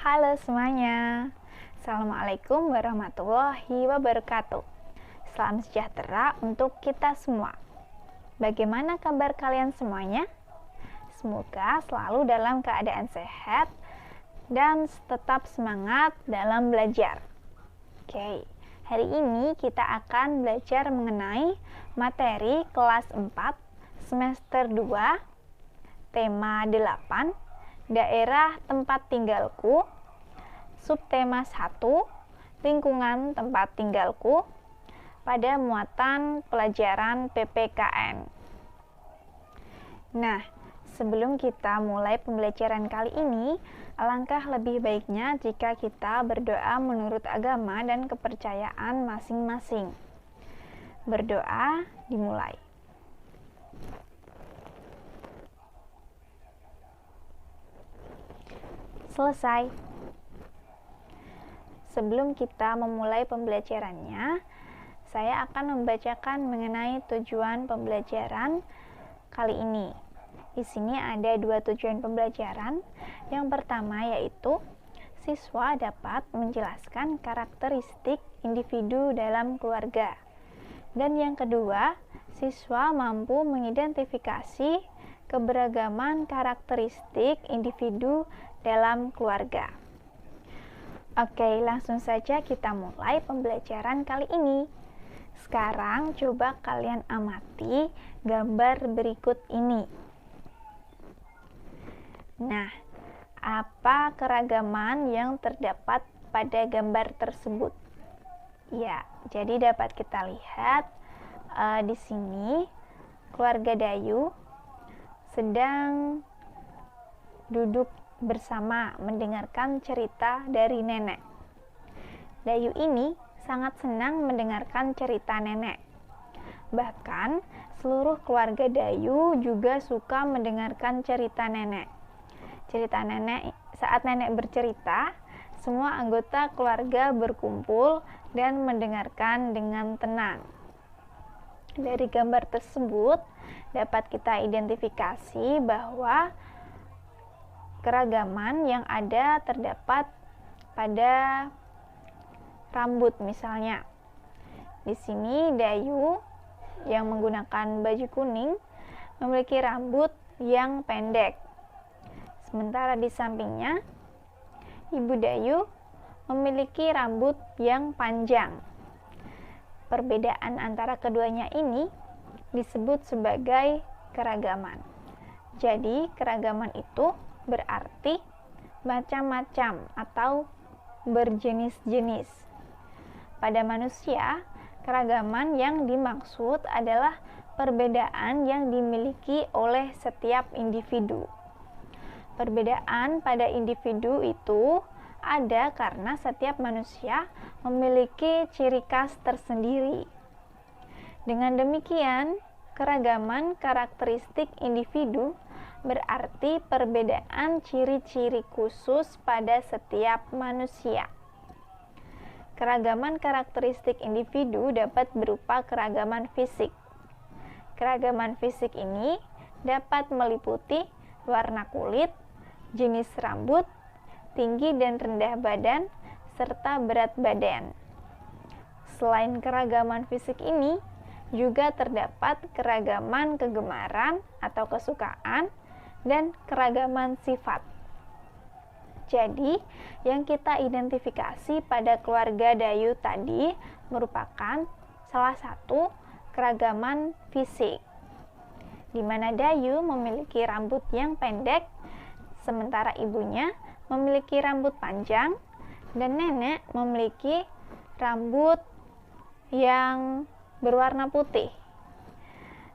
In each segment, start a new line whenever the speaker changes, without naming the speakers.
Halo semuanya, Assalamualaikum warahmatullahi wabarakatuh. Salam sejahtera untuk kita semua. Bagaimana kabar kalian semuanya? Semoga selalu dalam keadaan sehat dan tetap semangat dalam belajar. Oke, hari ini kita akan belajar mengenai materi kelas 4 semester 2 tema 8 daerah tempat tinggalku, subtema 1 lingkungan tempat tinggalku pada muatan pelajaran PPKN. Nah, sebelum kita mulai pembelajaran kali ini, alangkah lebih baiknya jika kita berdoa menurut agama dan kepercayaan masing-masing. Berdoa dimulai. Selesai. Sebelum kita memulai pembelajarannya, saya akan membacakan mengenai tujuan pembelajaran kali ini. Di sini ada 2 tujuan pembelajaran. Yang pertama yaitu siswa dapat menjelaskan karakteristik individu dalam keluarga. Dan yang kedua, siswa mampu mengidentifikasi keberagaman karakteristik individu dalam keluarga. Oke, langsung saja kita mulai pembelajaran kali ini. Sekarang coba kalian amati gambar berikut ini. Nah, apa keragaman yang terdapat pada gambar tersebut? Ya, jadi dapat kita lihat di sini keluarga Dayu sedang duduk bersama mendengarkan cerita dari nenek. Dayu ini sangat senang mendengarkan cerita nenek. Bahkan seluruh keluarga Dayu juga suka mendengarkan cerita nenek. Cerita nenek, saat nenek bercerita, semua anggota keluarga berkumpul dan mendengarkan dengan tenang. Dari gambar tersebut dapat kita identifikasi bahwa keragaman yang ada terdapat pada rambut misalnya. Di sini Dayu yang menggunakan baju kuning memiliki rambut yang pendek. Sementara di sampingnya Ibu Dayu memiliki rambut yang panjang. Perbedaan antara keduanya ini disebut sebagai keragaman. Jadi keragaman itu berarti macam-macam atau berjenis-jenis. Pada manusia, keragaman yang dimaksud adalah perbedaan yang dimiliki oleh setiap individu. Perbedaan pada individu itu ada karena setiap manusia memiliki ciri khas tersendiri. Dengan demikian, keragaman karakteristik individu berarti perbedaan ciri-ciri khusus pada setiap manusia. Keragaman karakteristik individu dapat berupa keragaman fisik. Keragaman fisik ini dapat meliputi warna kulit, jenis rambut, tinggi dan rendah badan, serta berat badan. Selain keragaman fisik ini, juga terdapat keragaman kegemaran atau kesukaan dan keragaman sifat. Jadi, yang kita identifikasi pada keluarga Dayu tadi merupakan salah satu keragaman fisik, di mana Dayu memiliki rambut yang pendek, sementara ibunya memiliki rambut panjang, dan nenek memiliki rambut yang berwarna putih.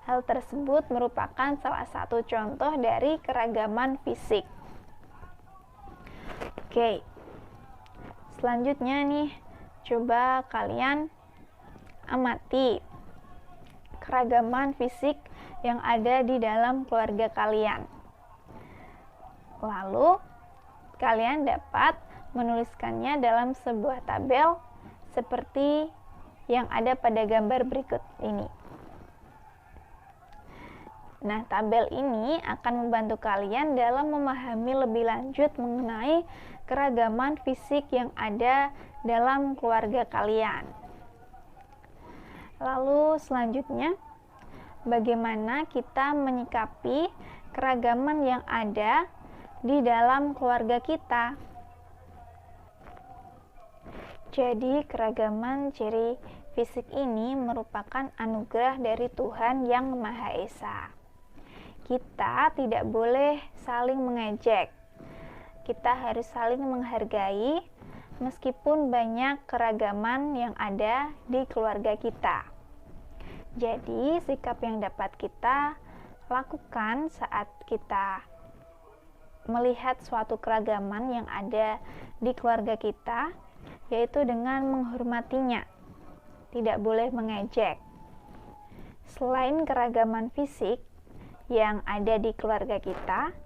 Hal tersebut merupakan salah satu contoh dari keragaman fisik. Oke, selanjutnya nih, coba kalian amati keragaman fisik yang ada di dalam keluarga kalian. Lalu, kalian dapat menuliskannya dalam sebuah tabel seperti yang ada pada gambar berikut ini. Nah, tabel ini akan membantu kalian dalam memahami lebih lanjut mengenai keragaman fisik yang ada dalam keluarga kalian. Lalu selanjutnya, bagaimana kita menyikapi keragaman yang ada di dalam keluarga kita? Jadi, keragaman ciri fisik ini merupakan anugerah dari Tuhan Yang Maha Esa. Kita tidak boleh saling mengejek. Kita harus saling menghargai meskipun banyak keragaman yang ada di keluarga kita. Jadi, sikap yang dapat kita lakukan saat kita melihat suatu keragaman yang ada di keluarga kita, yaitu dengan menghormatinya. Tidak boleh mengejek. Selain keragaman fisik yang ada di keluarga kita,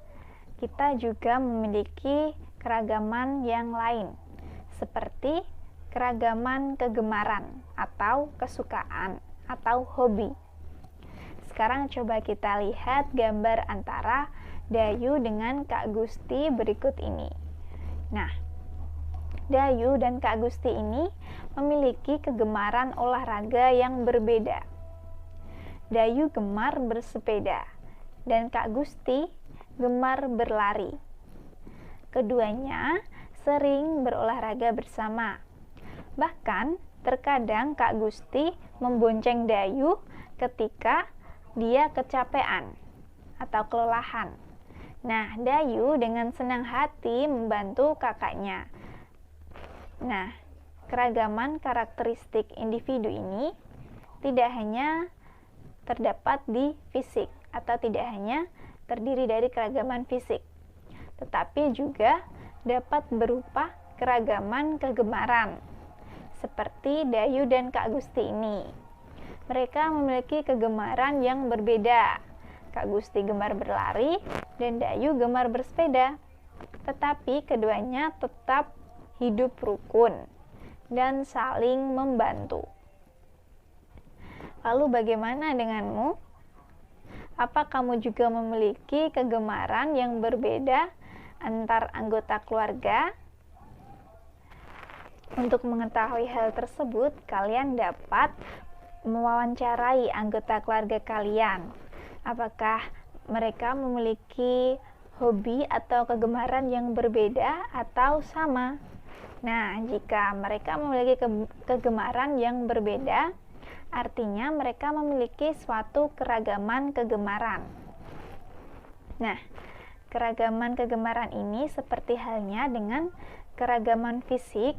kita juga memiliki keragaman yang lain, seperti keragaman kegemaran atau kesukaan atau hobi. Sekarang coba kita lihat gambar antara Dayu dengan Kak Gusti berikut ini. Nah, Dayu dan Kak Gusti ini memiliki kegemaran olahraga yang berbeda. Dayu gemar bersepeda dan Kak Gusti gemar berlari. Keduanya sering berolahraga bersama. Bahkan terkadang Kak Gusti membonceng Dayu ketika dia kecapean atau kelelahan. Nah, Dayu dengan senang hati membantu kakaknya. Nah, keragaman karakteristik individu ini tidak hanya terdapat di fisik atau tidak hanya terdiri dari keragaman fisik, tetapi juga dapat berupa keragaman kegemaran. Seperti Dayu dan Kak Gusti ini. Mereka memiliki kegemaran yang berbeda. Kak Gusti gemar berlari dan Dayu gemar bersepeda. Tetapi keduanya tetap hidup rukun dan saling membantu. Lalu bagaimana denganmu? Apa kamu juga memiliki kegemaran yang berbeda antar anggota keluarga? Untuk mengetahui hal tersebut, kalian dapat mewawancarai anggota keluarga kalian. Apakah mereka memiliki hobi atau kegemaran yang berbeda atau sama? Nah, jika mereka memiliki kegemaran yang berbeda, artinya mereka memiliki suatu keragaman kegemaran. Nah, keragaman kegemaran ini seperti halnya dengan keragaman fisik,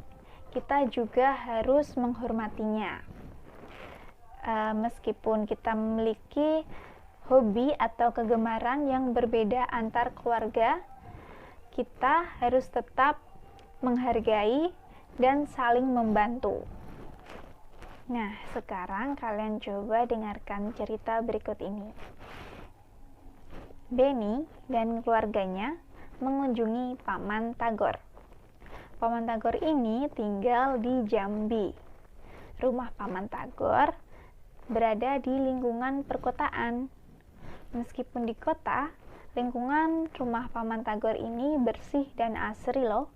kita juga harus menghormatinya. Meskipun kita memiliki hobi atau kegemaran yang berbeda antar keluarga, kita harus tetap menghargai dan saling membantu. Nah, sekarang kalian coba dengarkan cerita berikut ini. Beni dan keluarganya mengunjungi Paman Tagor. Paman Tagor ini tinggal di Jambi. Rumah Paman Tagor berada di lingkungan perkotaan. Meskipun di kota, lingkungan rumah Paman Tagor ini bersih dan asri loh.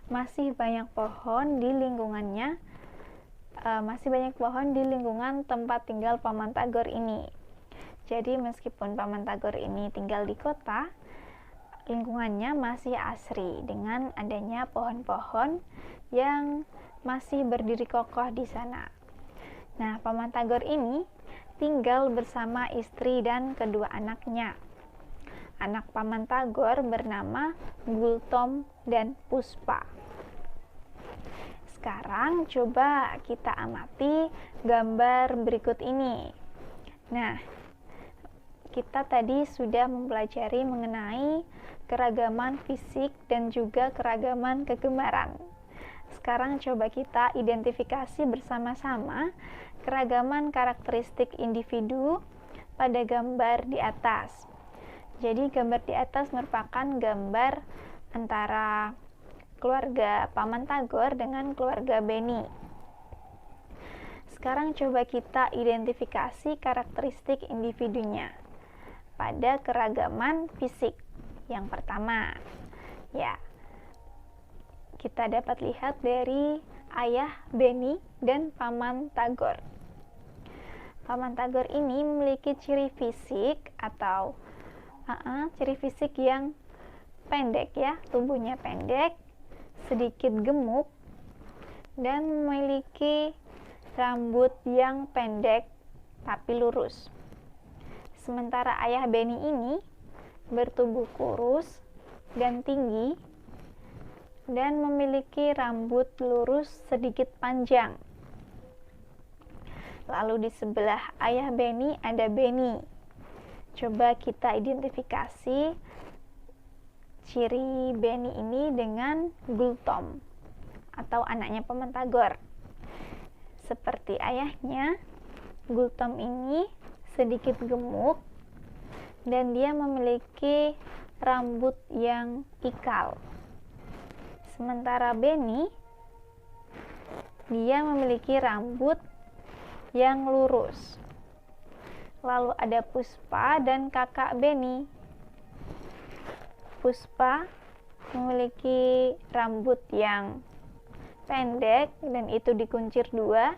Masih banyak pohon di lingkungannya. Masih banyak pohon di lingkungan tempat tinggal Paman Tagor ini. Jadi meskipun Paman Tagor ini tinggal di kota, lingkungannya masih asri dengan adanya pohon-pohon yang masih berdiri kokoh di sana. Nah, Paman Tagor ini tinggal bersama istri dan kedua anaknya. Anak Paman Tagor bernama Gultom dan Puspa. Sekarang coba kita amati gambar berikut ini. Nah, kita tadi sudah mempelajari mengenai keragaman fisik dan juga keragaman kegemaran. Sekarang coba kita identifikasi bersama-sama keragaman karakteristik individu pada gambar di atas. Jadi gambar di atas merupakan gambar antara keluarga Paman Tagor dengan keluarga Beni. Sekarang coba kita identifikasi karakteristik individunya. pada keragaman fisik. Yang pertama, ya, kita dapat lihat dari ayah Beni dan paman Tagor. Paman Tagor ini memiliki ciri fisik atau ciri fisik yang pendek ya, tubuhnya pendek, sedikit gemuk, dan memiliki rambut yang pendek tapi lurus. Sementara ayah Beni ini bertubuh kurus dan tinggi dan memiliki rambut lurus sedikit panjang. Lalu di sebelah ayah Beni ada Beni. Coba kita identifikasi ciri Beni ini dengan Gultom atau anaknya paman Tagor. Seperti ayahnya, Gultom ini sedikit gemuk dan dia memiliki rambut yang ikal. Sementara Beni, dia memiliki rambut yang lurus. Lalu ada Puspa dan kakak Beni. Puspa memiliki rambut yang pendek dan itu dikuncir dua.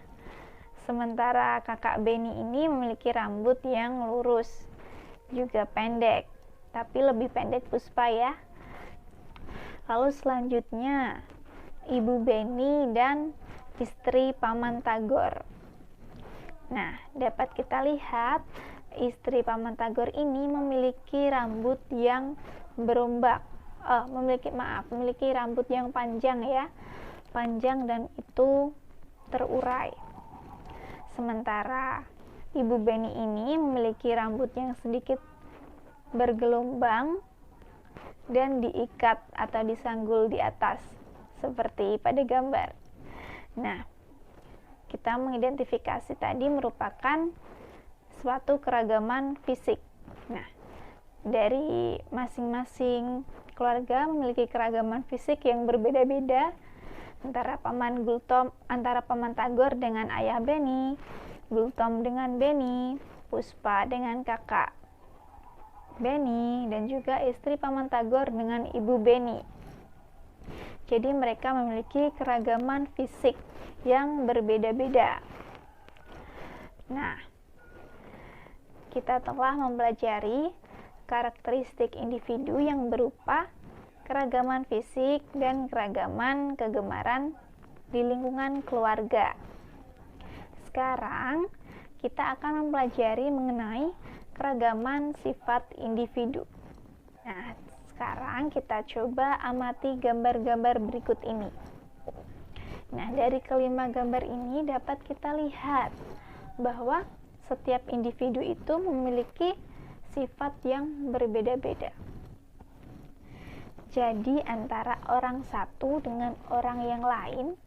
Sementara kakak Beni ini memiliki rambut yang lurus, juga pendek, tapi lebih pendek Puspa ya. Lalu selanjutnya, ibu Beni dan istri paman Tagor. Nah, dapat kita lihat istri paman Tagor ini memiliki rambut yang berombak. Memiliki rambut yang panjang ya. Panjang dan itu terurai. Sementara ibu Beni ini memiliki rambut yang sedikit bergelombang dan diikat atau disanggul di atas seperti pada gambar. Nah, kita mengidentifikasi tadi merupakan suatu keragaman fisik. Nah, dari masing-masing keluarga memiliki keragaman fisik yang berbeda-beda antara paman Tagor dengan ayah Beni, Gultom dengan Beni, Puspa dengan kakak Beni, dan juga istri paman Tagor dengan ibu Beni. Jadi mereka memiliki keragaman fisik yang berbeda-beda. Nah, kita telah mempelajari karakteristik individu yang berupa keragaman fisik dan keragaman kegemaran di lingkungan keluarga. Sekarang kita akan mempelajari mengenai keragaman sifat individu. Nah, sekarang kita coba amati gambar-gambar berikut ini. Nah, dari kelima gambar ini dapat kita lihat bahwa setiap individu itu memiliki sifat yang berbeda-beda. Jadi, antara orang satu dengan orang yang lain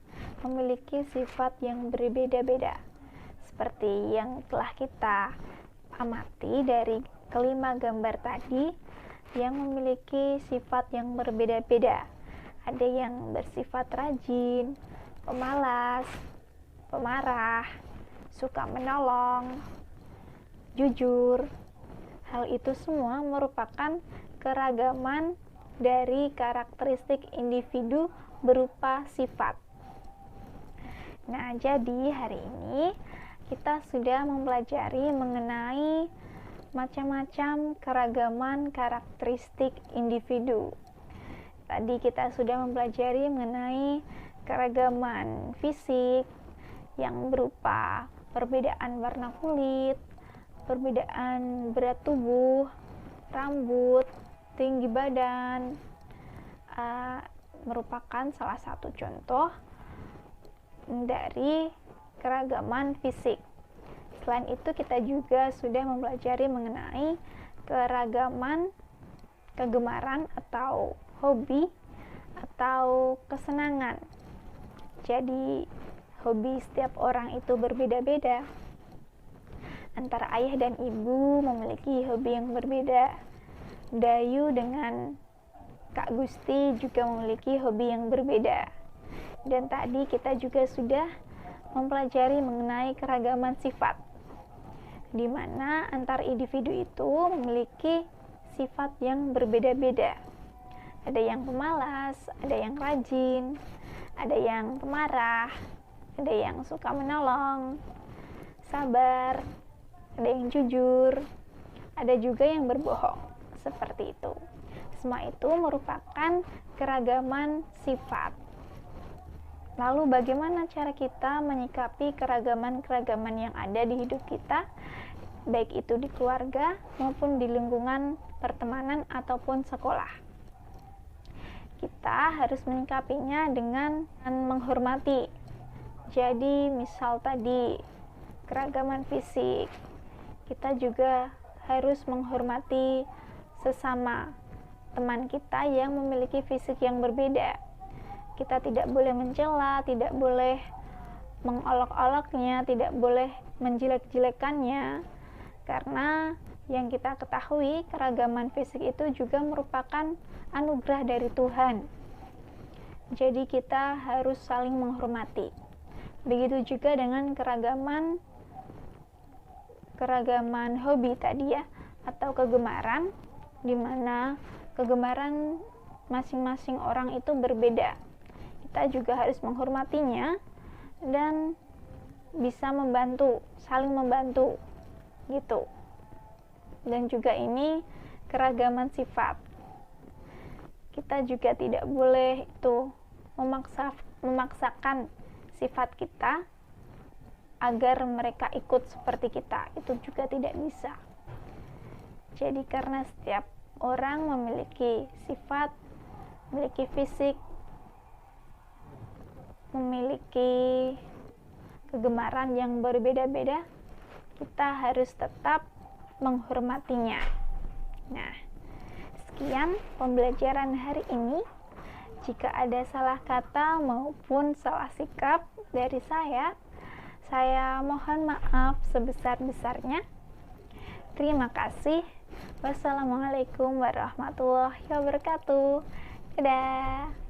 memiliki sifat yang berbeda-beda. Seperti yang telah kita amati dari kelima gambar tadi yang memiliki sifat yang berbeda-beda. Ada yang bersifat rajin, pemalas, pemarah, suka menolong, jujur. Hal itu semua merupakan keragaman dari karakteristik individu berupa sifat. Nah, jadi hari ini kita sudah mempelajari mengenai macam-macam keragaman karakteristik individu. Tadi kita sudah mempelajari mengenai keragaman fisik yang berupa perbedaan warna kulit, perbedaan berat tubuh, rambut, tinggi badan, merupakan salah satu contoh dari keragaman fisik. Selain itu, kita juga sudah mempelajari mengenai keragaman kegemaran atau hobi atau kesenangan. Jadi, hobi setiap orang itu berbeda-beda. Antara ayah dan ibu memiliki hobi yang berbeda. Dayu dengan Kak Gusti juga memiliki hobi yang berbeda. Dan tadi kita juga sudah mempelajari mengenai keragaman sifat. di mana antar individu itu memiliki sifat yang berbeda-beda. Ada yang pemalas, ada yang rajin, ada yang pemarah, ada yang suka menolong, sabar, ada yang jujur, ada juga yang berbohong. Seperti itu. Semua itu merupakan keragaman sifat. Lalu bagaimana cara kita menyikapi keragaman-keragaman yang ada di hidup kita, baik itu di keluarga maupun di lingkungan pertemanan ataupun sekolah? Kita harus menyikapinya dengan menghormati. Jadi misal tadi keragaman fisik, kita juga harus menghormati sesama teman kita yang memiliki fisik yang berbeda. Kita tidak boleh mencela, tidak boleh mengolok-oloknya, tidak boleh menjelek-jelekannya, karena yang kita ketahui keragaman fisik itu juga merupakan anugerah dari Tuhan. Jadi kita harus saling menghormati. Begitu juga dengan keragaman hobi tadi ya, atau kegemaran, di mana kegemaran masing-masing orang itu berbeda. Kita juga harus menghormatinya dan bisa membantu, saling membantu gitu. Dan juga ini keragaman sifat. Kita juga tidak boleh itu memaksakan sifat kita agar mereka ikut seperti kita. Itu juga tidak bisa. Jadi karena setiap orang memiliki sifat, memiliki fisik, memiliki kegemaran yang berbeda-beda, kita harus tetap menghormatinya. Nah, sekian pembelajaran hari ini. Jika ada salah kata maupun salah sikap dari saya mohon maaf sebesar-besarnya. Terima kasih. Wassalamualaikum warahmatullahi wabarakatuh. Dadah.